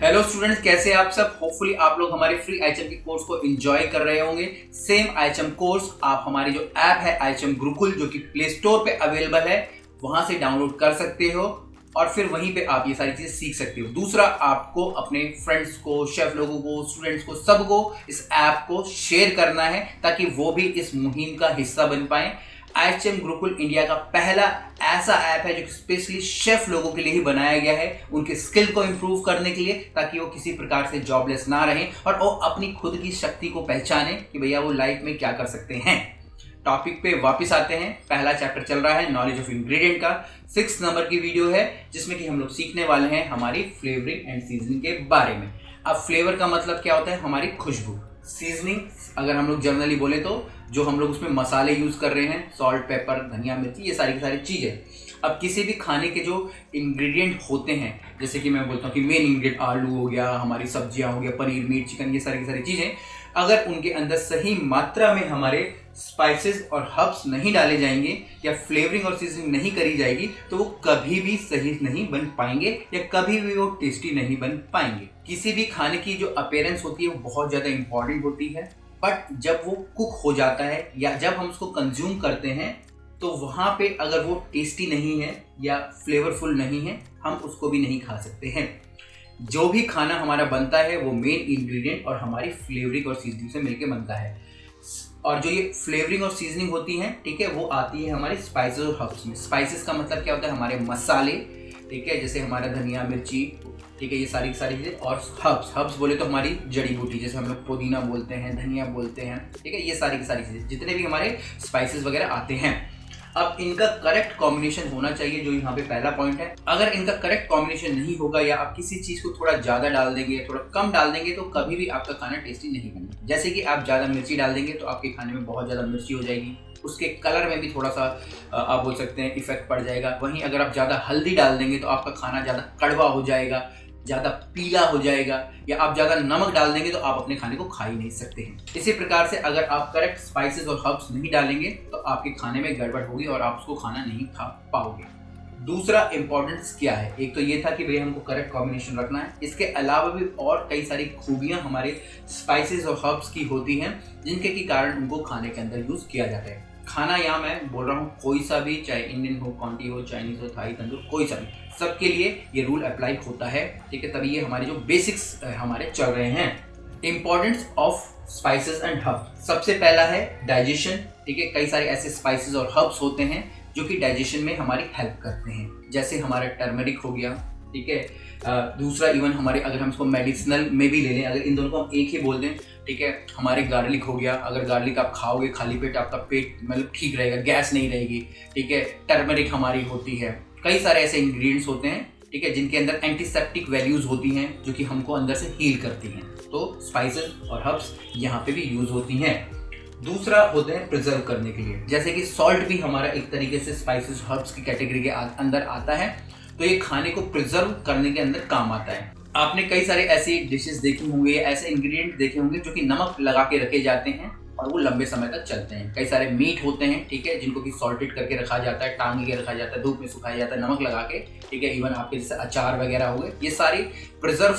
Hello students, कैसे हैं आप सब। होपफुली आप लोग हमारे फ्री आईएचएम के कोर्स को एंजॉय कर रहे होंगे। सेम आईएचएम कोर्स आप हमारी जो ऐप है आईएचएम गुरुकुल, जो कि प्ले स्टोर पे अवेलेबल है, वहां से डाउनलोड कर सकते हो और फिर वहीं पे आप ये सारी चीजें सीख सकते हो। दूसरा, आपको अपने फ्रेंड्स को, शेफ लोगों को, स्टूडेंट्स को, सबको इस ऐप को शेयर करना है ताकि वो भी इस मुहिम का हिस्सा बन पाए। आईएचएम गुरुकुल इंडिया का पहला ऐसा ऐप है जो स्पेशली शेफ लोगों के लिए ही बनाया गया है, उनके स्किल को इंप्रूव करने के लिए, ताकि वो किसी प्रकार से जॉबलेस ना रहें और वो अपनी खुद की शक्ति को पहचाने कि भैया वो लाइफ में क्या कर सकते हैं। टॉपिक पे वापस आते हैं। पहला चैप्टर चल रहा है नॉलेज ऑफ इंग्रेडिएंट का, 6 नंबर की वीडियो है, जिसमें कि हम लोग सीखने वाले हैं हमारी फ्लेवरिंग एंड सीजनिंग के बारे में। अब फ्लेवर का मतलब क्या होता है? हमारी खुशबू। सीजनिंग अगर हम लोग जनरली बोले तो जो हम लोग उसमें मसाले यूज कर रहे हैं, सॉल्ट, पेपर, धनिया, मिर्ची, ये सारी की सारी चीजें। अब किसी भी खाने के जो इंग्रेडिएंट होते हैं, जैसे कि मैं बोलता हूँ कि मेन इंग्रेडिएंट आलू हो गया, हमारी सब्जियां हो गया, पनीर, मीट, चिकन, ये सारी की सारी चीजें, अगर उनके अंदर सही मात्रा में हमारे स्पाइसेस और हर्ब्स नहीं डाले जाएंगे या फ्लेवरिंग और सीजनिंग नहीं करी जाएगी तो वो कभी भी सही नहीं बन पाएंगे या कभी भी वो टेस्टी नहीं बन पाएंगे। किसी भी खाने की जो अपीयरेंस होती है वो बहुत ज़्यादा इंपॉर्टेंट होती है, बट जब वो कुक हो जाता है या जब हम उसको कंज्यूम करते हैं तो वहाँ पे अगर वो टेस्टी नहीं है या फ्लेवरफुल नहीं है, हम उसको भी नहीं खा सकते हैं। जो भी खाना हमारा बनता है वो मेन इंग्रेडिएंट और हमारी फ्लेवरिंग और सीजनिंग से मिलके बनता है। और जो ये फ्लेवरिंग और सीजनिंग होती है, ठीक है, वो आती है हमारे स्पाइसेस और हर्ब्स में। स्पाइसेस का मतलब क्या होता है? हमारे मसाले, ठीक है, जैसे हमारा धनिया, मिर्ची, ठीक है, ये सारी चीज़ें। और हर्ब्स बोले तो हमारी जड़ी बूटी, जैसे हम लोग पुदीना बोलते हैं, धनिया बोलते हैं, ठीक है, ये सारी की सारी चीज़ें, जितने भी हमारे स्पाइसेस वगैरह आते हैं। अब इनका करेक्ट कॉम्बिनेशन होना चाहिए, जो यहाँ पे पहला पॉइंट है। अगर इनका करेक्ट कॉम्बिनेशन नहीं होगा या आप किसी चीज़ को थोड़ा ज़्यादा डाल देंगे, थोड़ा कम डाल देंगे, तो कभी भी आपका खाना टेस्टी नहीं बनेगा। जैसे कि आप ज़्यादा मिर्ची डाल देंगे तो आपके खाने में बहुत ज़्यादा मिर्ची हो जाएगी, उसके कलर में भी थोड़ा सा आप बोल सकते हैं इफेक्ट पड़ जाएगा। वहीं अगर आप ज़्यादा हल्दी डाल देंगे तो आपका खाना ज़्यादा कड़वा हो जाएगा, ज़्यादा पीला हो जाएगा, या आप ज़्यादा नमक डाल देंगे तो आप अपने खाने को खा ही नहीं सकते हैं। इसी प्रकार से अगर आप करेक्ट स्पाइसेस और हर्ब्स नहीं डालेंगे तो आपके खाने में गड़बड़ होगी और आप उसको खाना नहीं खा पाओगे। दूसरा इंपॉर्टेंस क्या है? एक तो ये था कि भाई हमको करेक्ट कॉम्बिनेशन रखना है। इसके अलावा भी और कई सारी खूबियाँ हमारे स्पाइसेस और हर्ब्स की होती हैं, जिनके के कारण उनको खाने के अंदर यूज़ किया जाता है। खाना यहाँ मैं बोल रहा हूँ कोई सा भी, चाहे इंडियन हो, कॉन्टी हो, चाइनीज हो, थाई, तंदूर, कोई सा भी, सबके लिए ये रूल अप्लाई होता है, ठीक है। तभी ये हमारे जो बेसिक्स हमारे चल रहे हैं। Importance of spices and herbs, सबसे पहला है डाइजेशन, ठीक है। कई सारे ऐसे स्पाइसेस और हर्ब्स होते हैं जो कि डाइजेशन में हमारी हेल्प करते हैं, जैसे हमारा टर्मरिक हो गया, ठीक है। दूसरा, इवन हमारे अगर हम इसको मेडिसिनल में भी ले लें, अगर इन दोनों को हम एक ही बोल दें, ठीक है, हमारे गार्लिक हो गया। अगर गार्लिक आप खाओगे खाली पेट, आपका पेट मतलब ठीक रहेगा, गैस नहीं रहेगी, ठीक है। टर्मरिक हमारी होती है। कई सारे ऐसे इंग्रेडिएंट्स होते हैं, ठीक है, जिनके अंदर एंटीसेप्टिक वैल्यूज होती हैं जो कि हमको अंदर से हील करती हैं। तो स्पाइसेस और हर्ब्स यहाँ पे भी यूज होती हैं। दूसरा होते हैं प्रिजर्व करने के लिए, जैसे कि सॉल्ट भी हमारा एक तरीके से स्पाइसेस हर्ब्स की कैटेगरी के अंदर आता है। तो ये खाने को प्रिजर्व करने के अंदर काम आता है। आपने कई सारे ऐसी डिशेस देखी होंगे, ऐसे इंग्रेडिएंट देखे होंगे जो कि नमक लगा के रखे जाते हैं और वो लंबे समय तक चलते हैं। कई सारे मीट होते हैं, ठीक है, जिनको कि सॉल्टेड करके रखा जाता है, टांग के रखा जाता है, धूप में सुखाया जाता है नमक लगा के, ठीक है। इवन आपके जैसे अचार वगैरह हो गए, ये सारे प्रिजर्व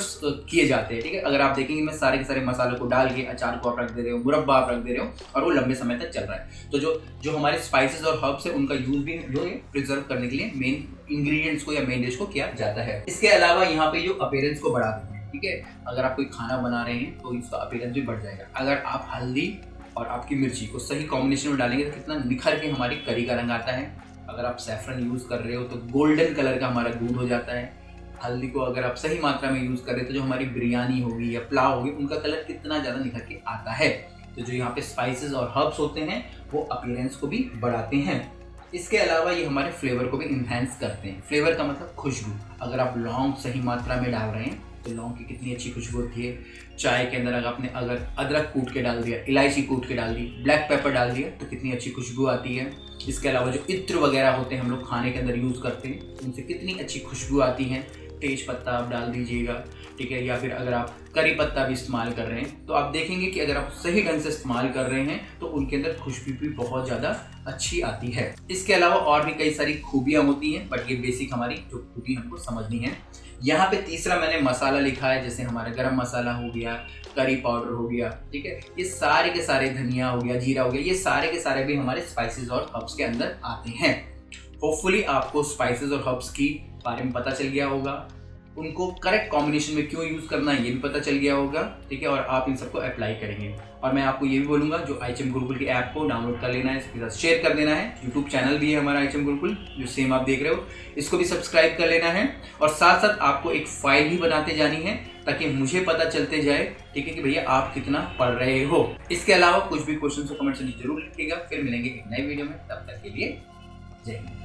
किए जाते हैं, ठीक है। अगर आप देखेंगे, मैं सारे के सारे मसालों को डाल के अचार को आप रख दे रहे हो, मुरब्बा आप रख दे रहे हो और वो लंबे समय तक चल रहा है। तो जो हमारे स्पाइसेस और हर्ब्स है उनका यूज भी जो है प्रिजर्व करने के लिए मेन इंग्रेडिएंट्स को या मेन डिश को किया जाता है। इसके अलावा यहाँ पे जो अपीयरेंस को बढ़ा देते हैं, ठीक है। अगर आप कोई खाना बना रहे हैं तो इसका अपीयरेंस भी बढ़ जाएगा। अगर आप हल्दी और आपकी मिर्ची को सही कॉम्बिनेशन में डालेंगे तो कितना निखर के हमारी करी का रंग आता है। अगर आप सैफरन यूज़ कर रहे हो तो गोल्डन कलर का हमारा दूध हो जाता है। हल्दी को अगर आप सही मात्रा में यूज़ कर रहे हो तो जो हमारी बिरयानी होगी या पुलाव होगी, उनका कलर कितना ज़्यादा निखर के आता है। तो जो यहाँ पे स्पाइसेस और हर्ब्स होते हैं वो अपीयरेंस को भी बढ़ाते हैं। इसके अलावा ये हमारे फ्लेवर को भी इन्हेंस करते हैं। फ्लेवर का मतलब खुशबू। अगर आप लौंग सही मात्रा में डाल रहे हैं तो लौंग की कितनी अच्छी खुशबू होती है। चाय के अंदर अगर आपने अदरक कूट के डाल दिया, इलायची कूट के डाल दी, ब्लैक पेपर डाल दिया तो कितनी अच्छी खुशबू आती है। इसके अलावा जो इत्र वगैरह होते हैं हम लोग खाने के अंदर यूज़ करते हैं, उनसे कितनी अच्छी खुशबू आती है। तेज पत्ता आप डाल दीजिएगा, ठीक है, या फिर अगर आप करी पत्ता भी इस्तेमाल कर रहे हैं तो आप देखेंगे कि अगर आप सही ढंग से इस्तेमाल कर रहे हैं तो उनके अंदर खुशबू भी बहुत ज़्यादा अच्छी आती है। इसके अलावा और भी कई सारी खूबियाँ होती हैं, बट ये बेसिक हमारी जो खूबी हमको समझनी है। यहाँ पे तीसरा मैंने मसाला लिखा है, जैसे हमारा गरम मसाला हो गया, करी पाउडर हो गया, ठीक है, ये सारे के सारे, धनिया हो गया, जीरा हो गया, ये सारे के सारे भी हमारे स्पाइसेस और हर्ब्स के अंदर आते हैं। होपफुली आपको स्पाइसेस और हर्ब्स की बारे में पता चल गया होगा, उनको करेक्ट कॉम्बिनेशन में क्यों यूज़ करना है ये भी पता चल गया होगा, ठीक है, और आप इन सबको अप्लाई करेंगे। और मैं आपको ये भी बोलूँगा, जो आईएचएम गुरुकुल की ऐप को डाउनलोड कर लेना है, इसके साथ शेयर कर देना है। यूट्यूब चैनल भी है हमारा आईएचएम गुरुकुल, जो सेम आप देख रहे हो, इसको भी सब्सक्राइब कर लेना है। और साथ साथ आपको एक फाइल भी बनाते जानी है ताकि मुझे पता चलते जाए, ठीक है, कि भैया आप कितना पढ़ रहे हो। इसके अलावा कुछ भी क्वेश्चन हो कमेंट से जरूर लिखिएगा। फिर मिलेंगे एक नई वीडियो में, तब तक के लिए जय हिंद।